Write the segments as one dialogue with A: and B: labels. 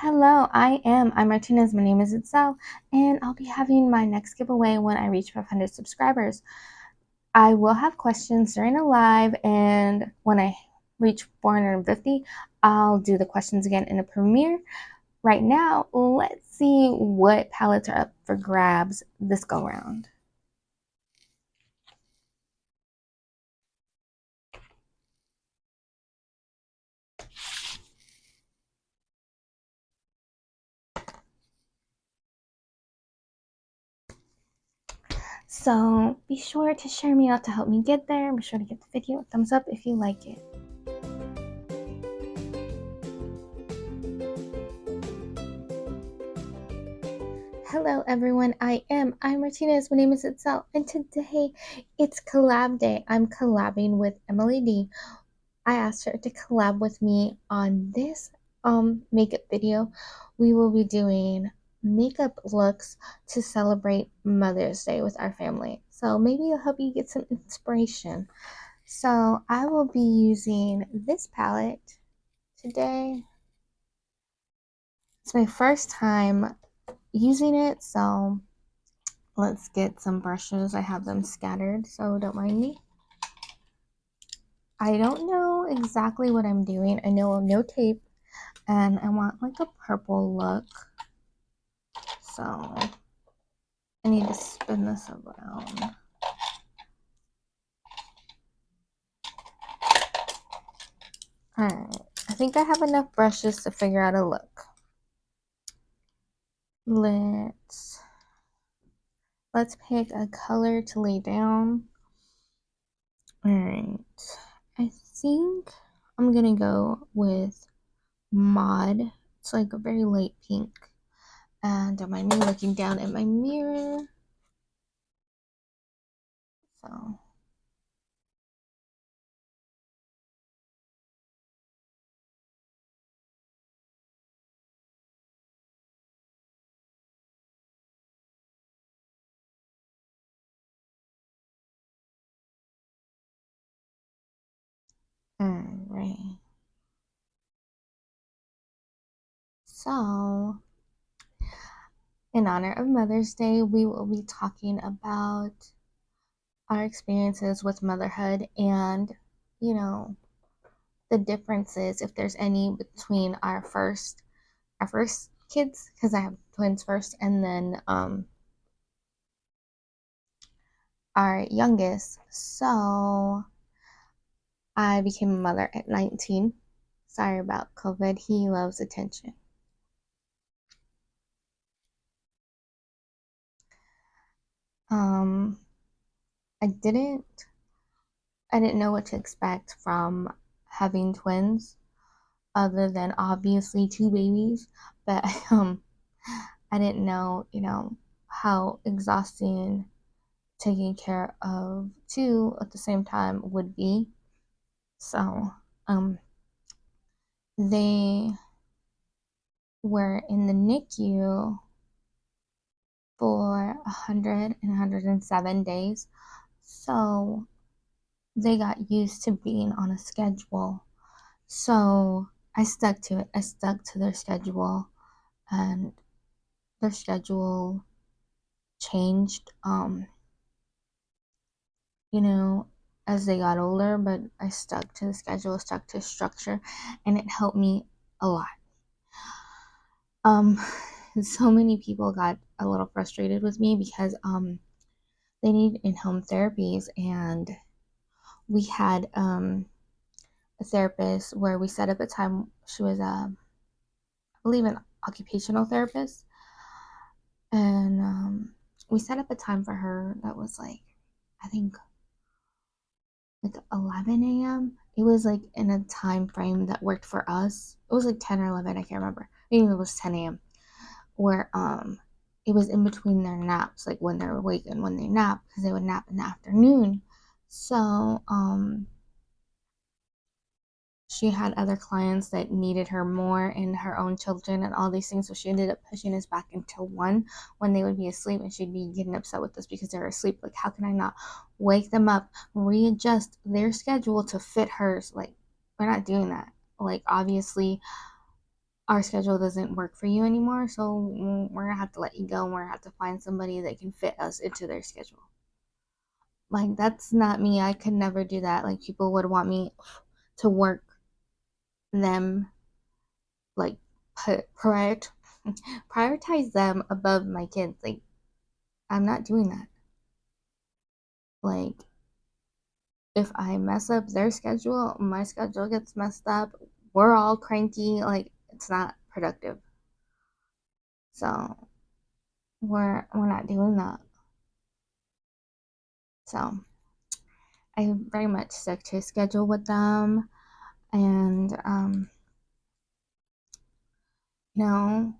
A: Hello, I'm Martinez. My name is Itzell, and I'll be having my next giveaway when I reach 500 subscribers. I will have questions during the live, and when I reach 450, I'll do the questions again in a premiere. Right now, let's see what palettes are up for grabs this go round. So be sure to share me out to help me get there. Be sure to give the video a thumbs up if you like it. Hello everyone, I'm Martinez. My name is Itzell, and today it's collab day. I'm collabing with Emily D. I asked her to collab with me on this makeup video. We will be doing makeup looks to celebrate Mother's Day with our family. So maybe it'll help you get some inspiration. So I will be using this palette today. It's my first time using it, so let's get some brushes. I have them scattered, so don't mind me. I don't know exactly what I'm doing. I know no tape, and I want like a purple look. So I need to spin this around. Alright, I think I have enough brushes to figure out a look. Let's pick a color to lay down. Alright, I think I'm gonna go with Mod. It's like a very light pink. And don't mind me looking down at my mirror. So alright. So in honor of Mother's Day, we will be talking about our experiences with motherhood and, the differences, if there's any, between our first kids, because I have twins first, and then our youngest. So I became a mother at 19. Sorry about COVID. He loves attention. Um, I didn't know what to expect from having twins, other than obviously two babies, but I didn't know, how exhausting taking care of two at the same time would be. So, they were in the NICU for 100 and 107 days. So they got used to being on a schedule. So I stuck to it. I stuck to their schedule, and their schedule changed, as they got older, but I stuck to the schedule, stuck to structure, and it helped me a lot. So many people got a little frustrated with me because they need in-home therapies, and we had a therapist where we set up a time. She was I believe an occupational therapist, and we set up a time for her that was like, I think, like 11 a.m. It was like in a time frame that worked for us. It was like 10 or 11, I can't remember. Maybe it was 10 a.m. where it was in between their naps, like when they're awake and when they nap, because they would nap in the afternoon. So she had other clients that needed her more, and her own children and all these things, so she ended up pushing us back until 1 when they would be asleep, and she'd be getting upset with us because they were asleep. Like, how can I not wake them up, readjust their schedule to fit hers? Like, we're not doing that. Like, obviously our schedule doesn't work for you anymore, so we're gonna have to let you go, and we're gonna have to find somebody that can fit us into their schedule. Like, that's not me. I could never do that. Like, people would want me to work them, like, prioritize them above my kids. Like, I'm not doing that. Like, if I mess up their schedule, my schedule gets messed up, we're all cranky. Like, it's not productive. So we're not doing that. So I very much stick to a schedule with them, and no,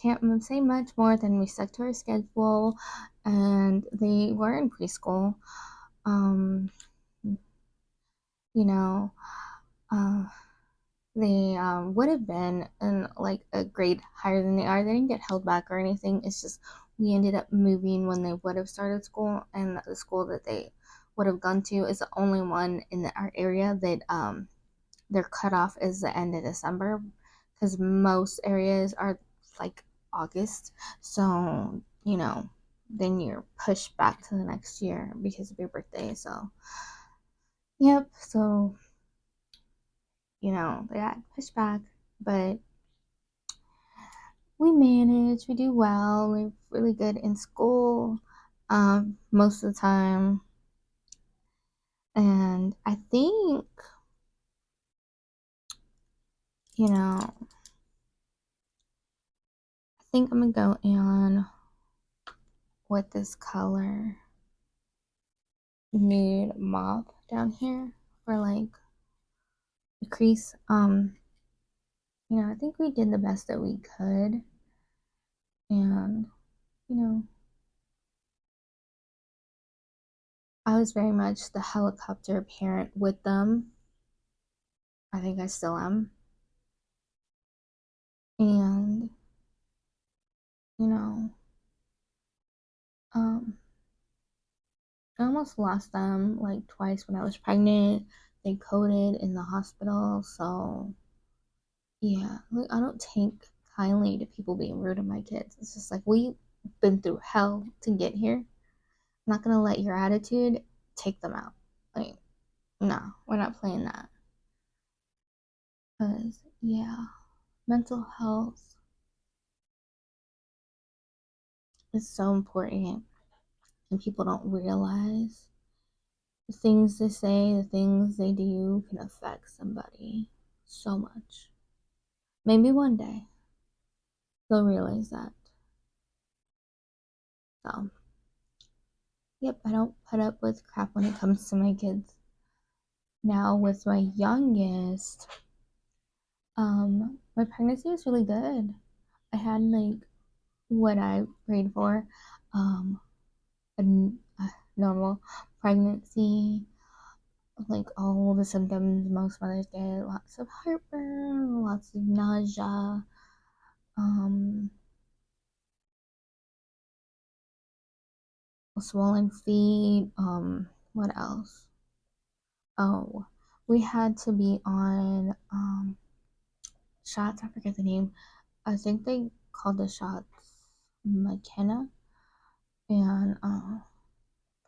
A: can't say much more than we stuck to our schedule, and they were in preschool. Um, you know, uh, they would have been in like a grade higher than they are. They didn't get held back or anything. It's just we ended up moving when they would have started school, and the school that they would have gone to is the only one in our area that their cutoff is the end of December, because most areas are like August. So, then you're pushed back to the next year because of your birthday. So, yep. So, they got pushed back, but we manage, we do well, we're really good in school most of the time. And I think, I think I'm gonna go on with this color nude mauve down here for like the crease. I think we did the best that we could, and you know I was very much the helicopter parent with them. I think I still am. And you know um I almost lost them like twice when I was pregnant. They coded in the hospital, so yeah, like, I don't take kindly to people being rude to my kids. It's just like, we've been through hell to get here. I'm not gonna let your attitude take them out. Like, no, we're not playing that. Because, yeah, mental health is so important, and people don't realize the things they say, the things they do can affect somebody so much. Maybe one day they'll realize that. So, yep, I don't put up with crap when it comes to my kids. Now, with my youngest, my pregnancy was really good. I had like what I prayed for, a, a normal pregnancy, like all the symptoms most mothers get: lots of heartburn, lots of nausea, um, swollen feet. What else? Oh, we had to be on shots. I forget the name. I think they called the shots McKenna, and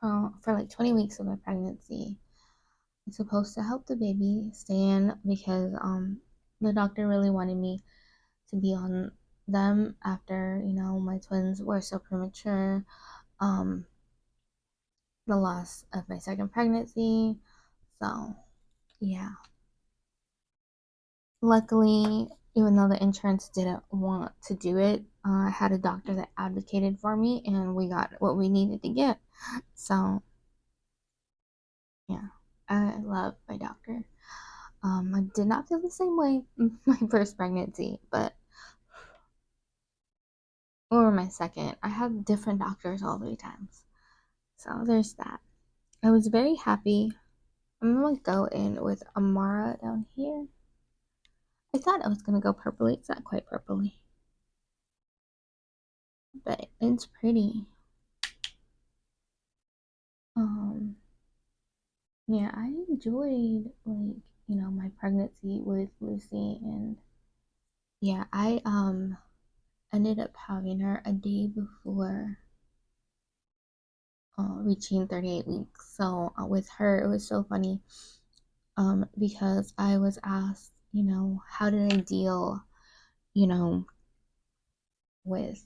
A: for like 20 weeks of my pregnancy. It's supposed to help the baby stand, because the doctor really wanted me to be on them after my twins were so premature. Um, the loss of my second pregnancy. So yeah, luckily, even though the insurance didn't want to do it, I had a doctor that advocated for me, and we got what we needed to get. So yeah, I love my doctor. I did not feel the same way my first pregnancy, or my second. I had different doctors all 3 times. So there's that. I was very happy. I'm gonna go in with Amara down here. I thought I was gonna go purpley. It's not quite purpley, but it's pretty. Um, yeah, I enjoyed like my pregnancy with Lucy. And yeah, I ended up having her a day before reaching 38 weeks. So with her, it was so funny because I was asked, how did I deal, you know, with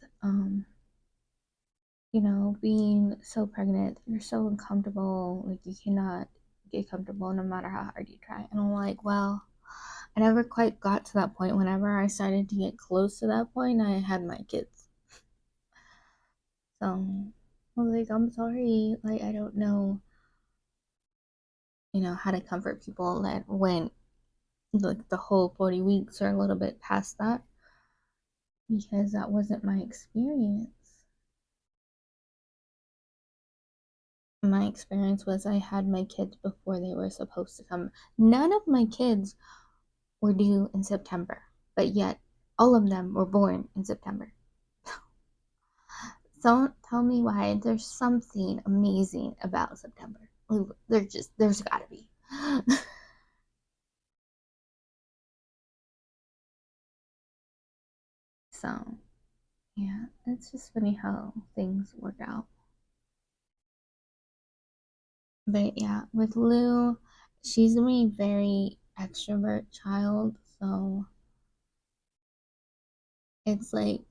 A: being so pregnant. You're so uncomfortable, like you cannot get comfortable no matter how hard you try. And I'm like, well, I never quite got to that point. Whenever I started to get close to that point, I had my kids. So I was like, I'm sorry, like I don't know, how to comfort people that went like the whole 40 weeks or a little bit past that, because that wasn't my experience. My experience was I had my kids before they were supposed to come. None of my kids were due in September, but yet all of them were born in September. Don't tell me why. There's something amazing about September. There's gotta be. So, yeah, it's just funny how things work out. But yeah, with Lou, she's a very extrovert child, so it's like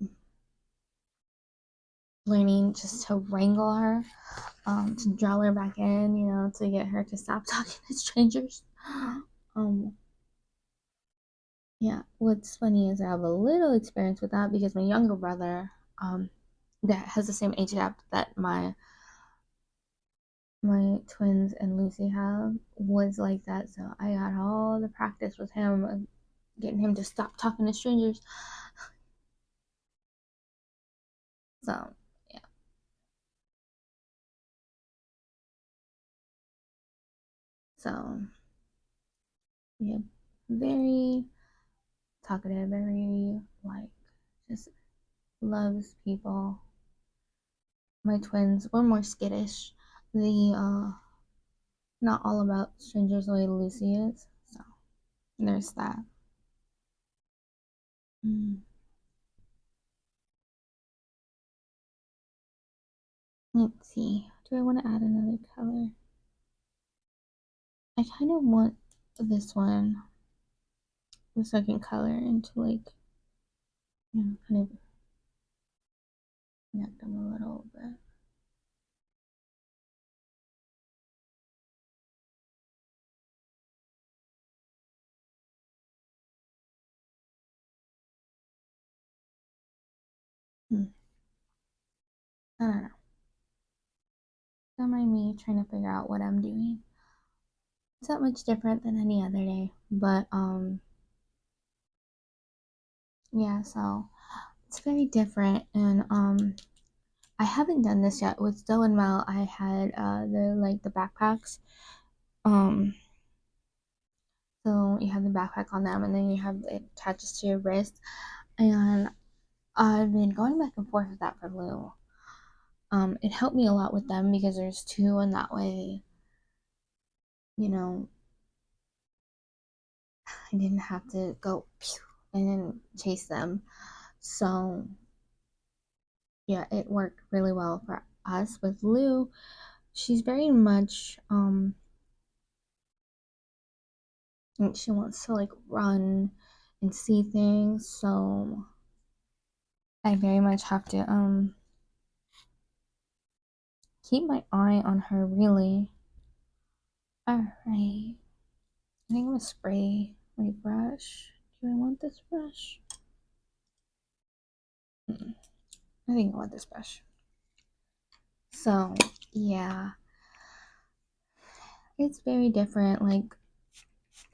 A: learning just to wrangle her, to draw her back in, to get her to stop talking to strangers. Um, yeah, what's funny is I have a little experience with that because my younger brother, that has the same age gap that my twins and Lucy have, was like that. So I got all the practice with him, getting him to stop talking to strangers. So yeah, so yeah, very talkative, very like just loves people. My twins were more skittish. The not all about strangers the way Lucy is. So there's that. Mm. Let's see. Do I want to add another color? I kind of want this one, the second color, into like, kind of connect them a little bit. Hmm. I don't know. Don't mind me trying to figure out what I'm doing. It's not much different than any other day, but yeah. So it's very different, and I haven't done this yet with Zoe and Mel. I had the backpacks. Um, so you have the backpack on them, and then you have it attaches to your wrist. And I've been going back and forth with that for Lou. It helped me a lot with them because there's two, and that way, you know, I didn't have to go pew and then chase them. So yeah, it worked really well for us. With Lou, she's very much she wants to like run and see things, so I very much have to keep my eye on her, really. All right, I think I'm gonna spray my brush. Do I want this brush? I think I want this brush. So yeah, it's very different. Like,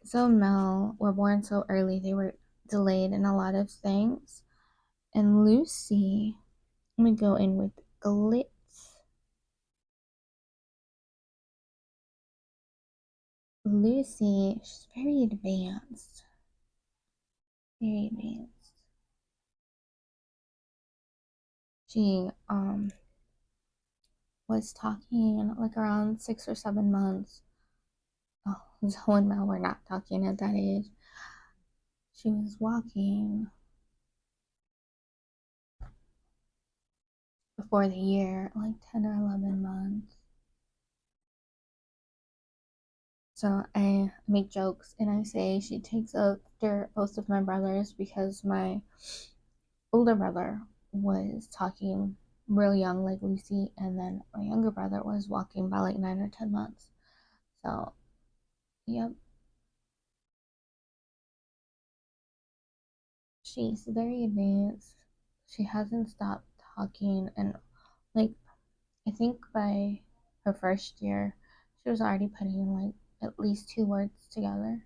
A: so Mel were born so early, they were delayed in a lot of things. And Lucy, I'm gonna go in with glitz. Lucy, she's very advanced. Very advanced. She was talking like around 6 or 7 months. Oh, Zoe and Mel were not talking at that age. She was walking before the year, like 10 or 11 months. So I make jokes and I say she takes after both of my brothers because my older brother was talking really young, like Lucy, and then my younger brother was walking by like 9 or 10 months. So, yep, she's very advanced. She hasn't stopped talking, and like I think by her first year, she was already putting like at least 2 words together.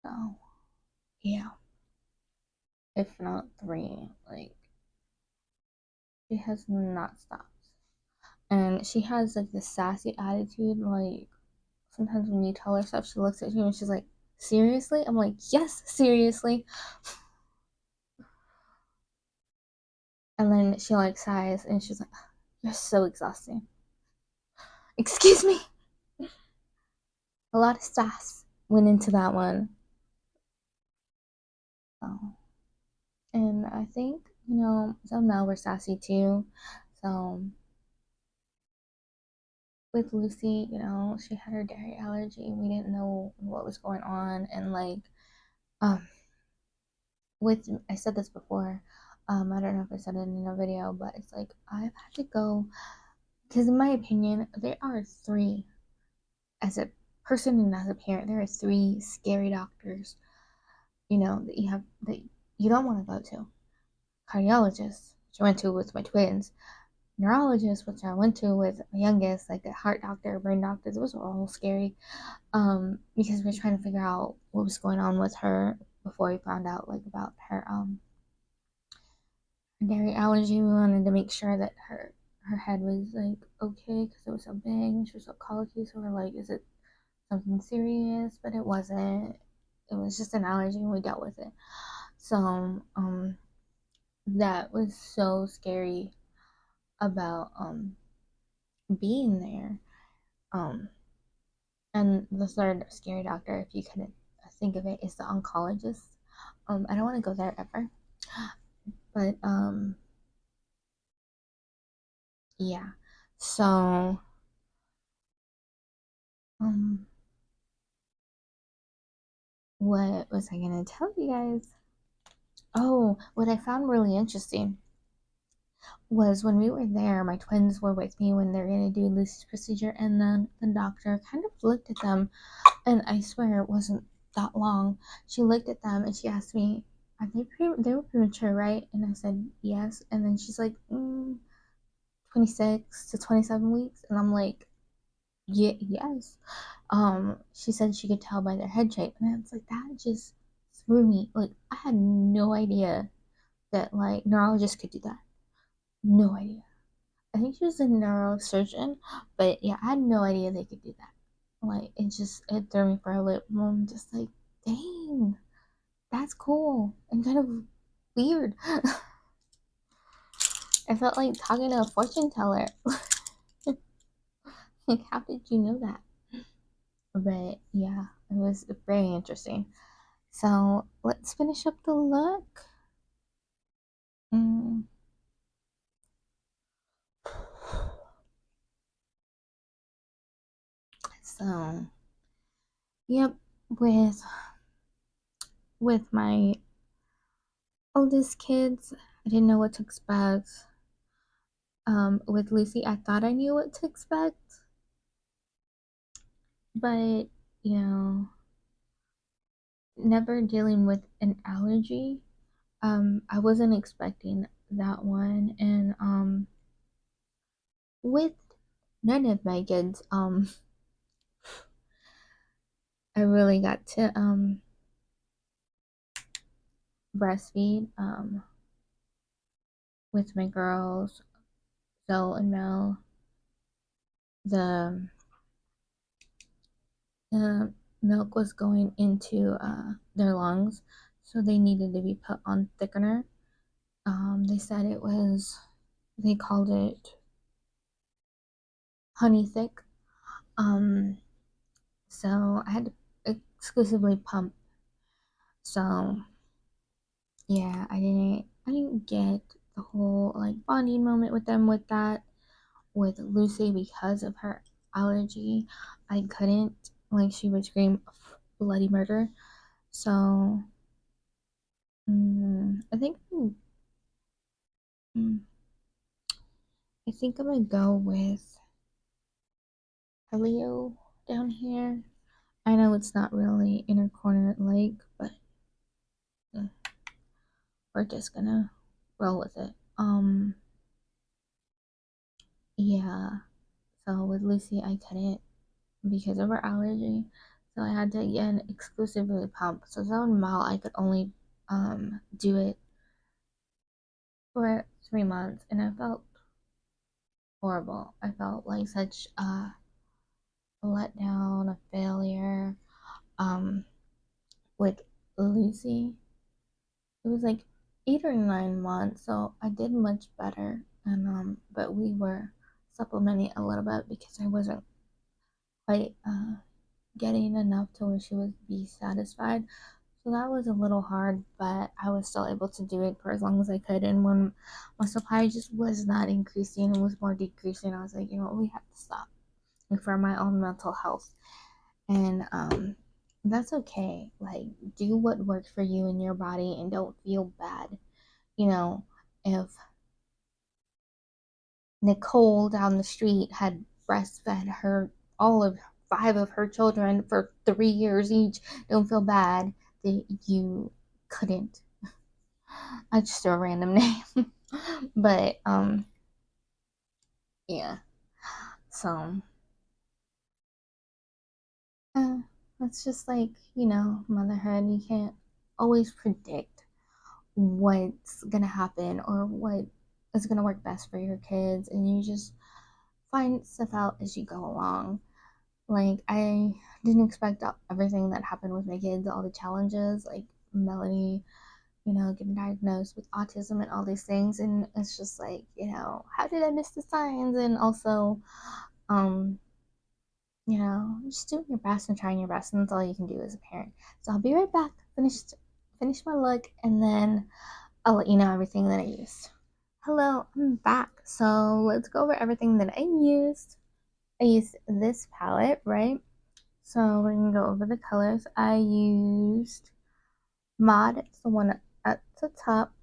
A: So, yeah, if not three. Like, she has not stopped. And she has like this sassy attitude. Like, sometimes when you tell her stuff, she looks at you and she's like, seriously? I'm like, yes, seriously. And then she like sighs and she's like, you're so exhausting. Excuse me. A lot of sass went into that one. So, and I think, some now were sassy too. So with Lucy, she had her dairy allergy. We didn't know what was going on. And like, um, I said this before. I don't know if I said it in a video, but it's like I've had to go because, in my opinion, there are three, as a person and as a parent, there are three scary doctors, that you don't want to go to. Cardiologist, which I went to with my twins, neurologist, which I went to with my youngest, like a heart doctor, brain doctor. Those were all scary. Because we were trying to figure out what was going on with her before we found out like about her dairy allergy. We wanted to make sure that her head was like okay because it was so big and she was so colicky. So we're like, is it something serious? But it wasn't. It was just an allergy and we dealt with it. So that was so scary about being there. Um and the third scary doctor, if you couldn't think of it, is the oncologist. I don't want to go there ever. But yeah. So um what was I gonna tell you guys? Oh, what I found really interesting was when we were there, my twins were with me when they're gonna do Lucy's procedure, and then the doctor kind of looked at them, and I swear it wasn't that long. She looked at them and she asked me, "Are they were premature, right?" And I said yes, and then she's like, 26 to 27 weeks, and I'm like, yeah, yes. She said she could tell by their head shape, and I was like, that just threw me. Like, I had no idea that like neurologists could do that. No idea. I think she was a neurosurgeon, but yeah, I had no idea they could do that. Like, it threw me for a loop. I'm just like, dang, that's cool and kind of weird. I felt like talking to a fortune teller. Like, how did you know that? But yeah, it was very interesting. So let's finish up the look. Mm. So, yep, with my oldest kids, I didn't know what to expect. With Lucy, I thought I knew what to expect, but you know, never dealing with an allergy. I wasn't expecting that one, and with none of my kids, I really got to breastfeed with my girls, Zoe and Mel. The the milk was going into their lungs, so they needed to be put on thickener. They said they called it honey thick. Um, So I had to exclusively pump. So yeah, I didn't get the whole like bonding moment with them with that with Lucy because of her allergy. I couldn't, like, she would scream bloody murder. So I think mm, I think I'm gonna go with Helio down here. I know it's not really inner corner lake, but uh, we're just gonna roll with it. Yeah. So with Lucy, I couldn't because of her allergy. So I had to again exclusively pump. So zone mal, I could only do it for 3 months, and I felt horrible. I felt like such a letdown, a failure. Um, with Lucy, it was like 8 or 9 months, so I did much better. And but we were supplementing a little bit because I wasn't quite getting enough to where she would be satisfied. So that was a little hard, but I was still able to do it for as long as I could. And when my supply just was not increasing and was more decreasing, I was like, you know what, we have to stop, like, for my own mental health. And that's okay. Like, do what works for you and your body, and don't feel bad. You know, if Nicole down the street had breastfed her all of 5 of her children for 3 years each, don't feel bad that you couldn't. I just threw a random name. But yeah. So uh, it's just like, motherhood. You can't always predict what's gonna happen or what is gonna work best for your kids, and you just find stuff out as you go along. Like, I didn't expect everything that happened with my kids, all the challenges, like Melanie, getting diagnosed with autism and all these things. And it's just like, how did I miss the signs? And also, um, just doing your best and trying your best, and that's all you can do as a parent. So I'll be right back, finish my look, and then I'll let you know everything that I used. Hello, I'm back. So let's go over everything that I used. I used this palette, right? So we're gonna go over the colors. I used Mod, it's the one at the top.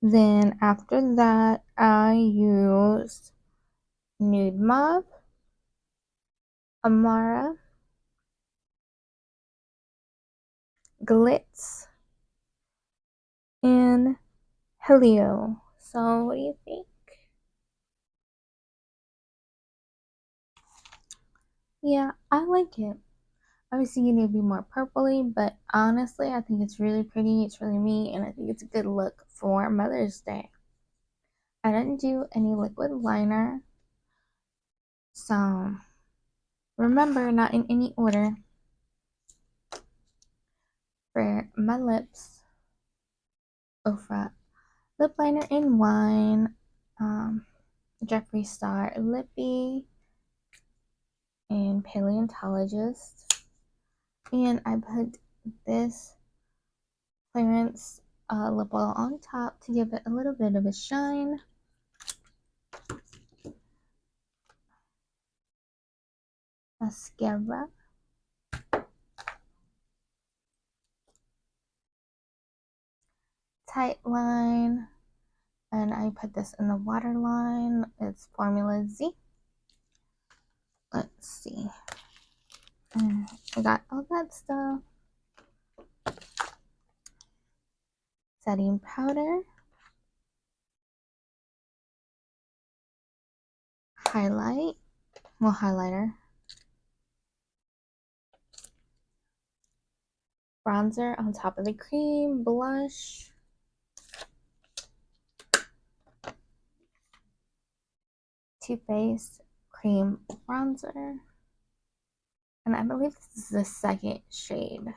A: Then after that, I used Nude Mauve, Amara, Glitz, and Helio. So what do you think? Yeah, I like it. Obviously, you need to be more purpley, but honestly, I think it's really pretty. It's really me, and I think it's a good look for Mother's Day. I didn't do any liquid liner, so remember, not in any order. For my lips, Ofra lip liner in wine, Jeffree Star lippy, and paleontologist. And I put this clearance lip oil on top to give it a little bit of a shine. Mascara, tight line, and I put this in the waterline. It's Formula Z. Let's see. I got all that stuff. Setting powder, highlighter, bronzer on top of the cream, blush, Too Faced cream bronzer, and I believe this is the second shade.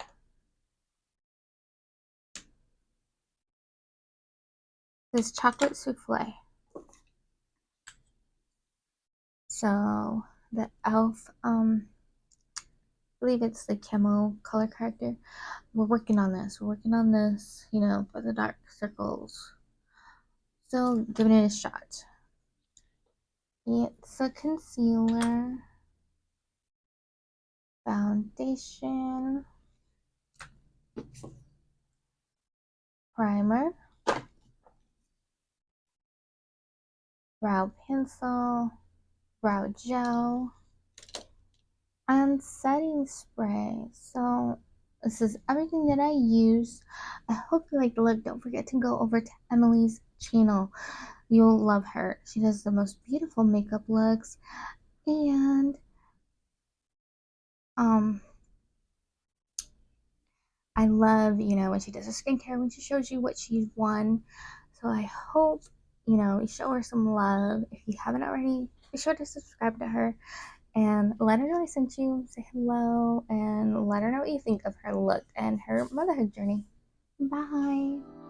A: This chocolate souffle. So the e.l.f. believe it's the camo color character. We're working on this. We're working on this, for the dark circles. Still giving it a shot. It's a concealer, foundation, primer, brow pencil, brow gel, and setting spray. So this is everything that I use. I hope you like the look. Don't forget to go over to Emily's channel. You'll love her. She does the most beautiful makeup looks, and um I love, when she does her skincare, when she shows you what she's won. So I hope, you show her some love. If you haven't already, be sure to subscribe to her and let her know I sent you. Say hello and let her know what you think of her look and her motherhood journey. Bye.